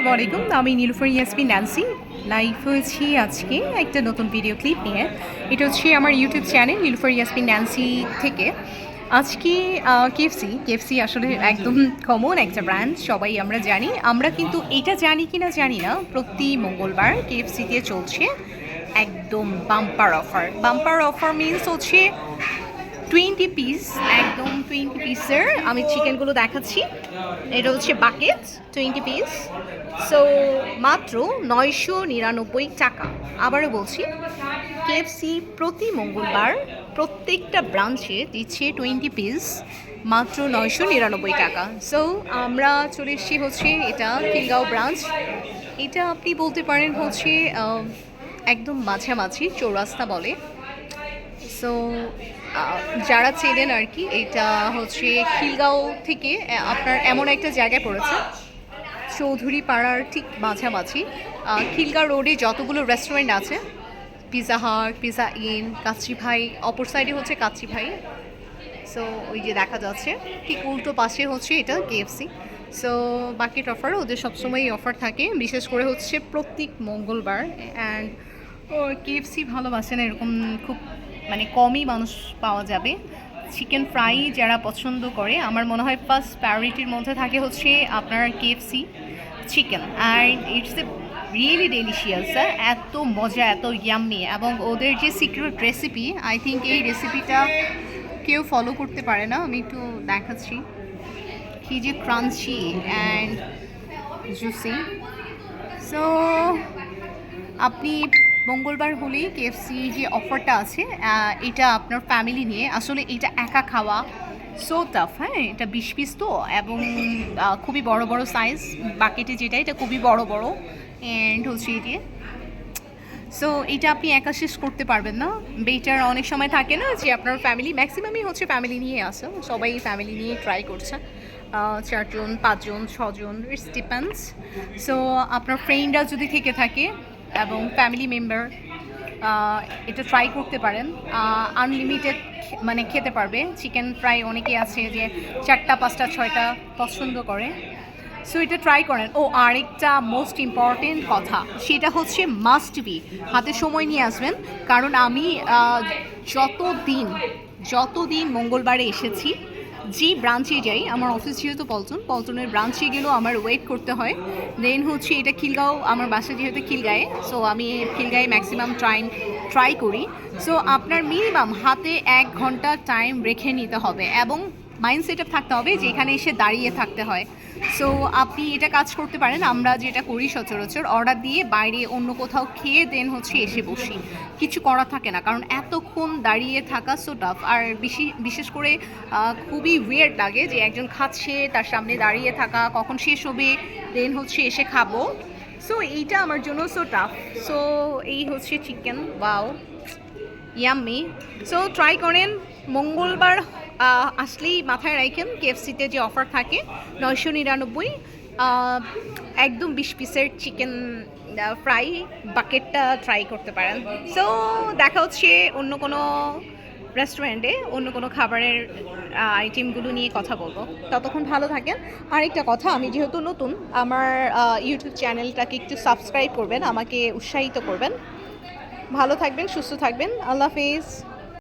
আসসালামু আলাইকুম। আমি নীলুফার ইয়াসমিন ন্যান্সি লাইভ হয়েছি আজকে একটা নতুন ভিডিও ক্লিপ নিয়ে। এটা হচ্ছে আমার YouTube channel Nilufar Yasmin Nancy থেকে। আজকে কেএফসি আসলে একদম কমন একটা ব্র্যান্ড, সবাই আমরা জানি। আমরা কিন্তু এটা জানি কি না জানি না, প্রতি মঙ্গলবার কেএফসিতে চলছে একদম বাম্পার অফার মিনস হচ্ছে 20 পিস, একদম 20 পিসের আমি চিকেনগুলো দেখাচ্ছি। এটা হচ্ছে বাকেট 20 পিস, সো মাত্র 999 টাকা। আবারও বলছি, কেএফসি প্রতি মঙ্গলবার প্রত্যেকটা ব্রাঞ্চে দিচ্ছে 20 পিস মাত্র 999 টাকা। সো আমরা চলে এসেছি হচ্ছে এটা খিলগাঁও ব্রাঞ্চ। এটা আপনি বলতে পারেন হচ্ছে একদম মাঝামাঝি চৌরাস্তা বলে। সো যারা চেনেন আর কি, এটা হচ্ছে খিলগাঁও থেকে আপনার এমন একটা জায়গায় পড়েছে চৌধুরী পাড়ার ঠিক মাঝামাঝি। খিলগাঁও রোডে যতগুলো রেস্টুরেন্ট আছে, Pizza Hut, pizza in, kacchi ভাই, অপর সাইডে হচ্ছে কাচ্চি ভাই। সো ওই যে দেখা যাচ্ছে ঠিক উল্টো পাশে হচ্ছে এটা কেএফসি। সো বাকেট অফার, ওদের সবসময়ই অফার থাকে, বিশেষ করে হচ্ছে প্রত্যেক মঙ্গলবার। অ্যান্ড কেএফসি ভালোবাসেন এরকম খুব মানে কমই মানুষ পাওয়া যাবে। চিকেন ফ্রাই যারা পছন্দ করে, আমার মনে হয় ফার্স্ট প্রায়োরিটির মধ্যে থাকে হচ্ছে আপনার KFC chicken. And it's a really delicious, এত মজা, এত ইয়াম্মি। এবং ওদের যে সিক্রেট রেসিপি, আই থিঙ্ক এই রেসিপিটা কেউ ফলো করতে পারে না। আমি একটু দেখাচ্ছি কি যে ক্রাঞ্চি অ্যান্ড জুসি। সো আপনি মঙ্গলবার হলেই কেএফসি যে অফারটা আছে, এটা আপনার ফ্যামিলি নিয়ে, আসলে এটা একা খাওয়া সো টাফ। হ্যাঁ, এটা 20 পিস তো, এবং খুবই বড় বড় সাইজ। বাকেটে যেটা, এটা খুবই বড় বড় অ্যান্ড হচ্ছে এটি। সো এটা আপনি একা শেষ করতে পারবেন না। বেটার অনেক সময় থাকে না যে আপনার ফ্যামিলি, ম্যাক্সিমামই হচ্ছে ফ্যামিলি নিয়ে আসে, সবাই ফ্যামিলি নিয়ে ট্রাই করছে। 4 জন, 5 জন, 6 জন, ইটস ডিপেন্ডস। সো আপনার ফ্রেন্ডরা যদি থেকে থাকে এবং ফ্যামিলি মেম্বার, এটা ট্রাই করতে পারেন। আনলিমিটেড মানে খেতে পারবে। চিকেন ফ্রাই অনেকে আছে যে 4টা 5টা 6টা পছন্দ করে। সো এটা ট্রাই করেন। ও আরেকটা মোস্ট ইম্পর্টেন্ট কথা, সেটা হচ্ছে মাস্ট বি হাতে সময় নিয়ে আসবেন। কারণ আমি যতদিন মঙ্গলবারে এসেছি, যে ব্রাঞ্চে যাই, আমার অফিস যেহেতু পল্টনের ব্রাঞ্চে গেলেও আমার ওয়েট করতে হয়। দেন হচ্ছে এটা খিলগাঁও, আমার বাসা যেহেতু খিলগাঁয়ে, সো আমি খিলগাঁয়ে ম্যাক্সিমাম ট্রাই করি। সো আপনার মিনিমাম হাতে 1 ঘন্টা টাইম রেখে নিতে হবে এবং মাইন্ড সেট আপ থাকতে হবে যে এখানে এসে দাঁড়িয়ে থাকতে হয়। সো আপনি এটা কাজ করতে পারেন। আমরা যেটা করি সচরাচর, অর্ডার দিয়ে বাইরে অন্য কোথাও খেয়ে দেন হচ্ছে এসে বসি, কিছু করা থাকে না, কারণ এতক্ষণ দাঁড়িয়ে থাকা সো টাফ। আর বিশেষ করে খুবই ওয়েয়ার্ড লাগে যে একজন খাচ্ছে, তার সামনে দাঁড়িয়ে থাকা, কখন শেষ হবে দেন হচ্ছে এসে খাবো। সো এইটা আমার জন্য সো টাফ। সো এই হচ্ছে chicken, wow yummy. So try করেন। মঙ্গলবার আসলেই মাথায় রাখেন কেএফসিতে যে অফার থাকে 999, একদম 20 পিসের চিকেন ফ্রাই বাকেটটা ট্রাই করতে পারেন। সো দেখা হচ্ছে অন্য কোনো রেস্টুরেন্টে অন্য কোনো খাবারের আইটেমগুলো নিয়ে কথা বলবো। ততক্ষণ ভালো থাকেন। আরেকটা কথা, আমি যেহেতু নতুন, আমার ইউটিউব চ্যানেলটাকে একটু সাবস্ক্রাইব করবেন, আমাকে উৎসাহিত করবেন। ভালো থাকবেন, সুস্থ থাকবেন। আল্লাহ হাফিজ।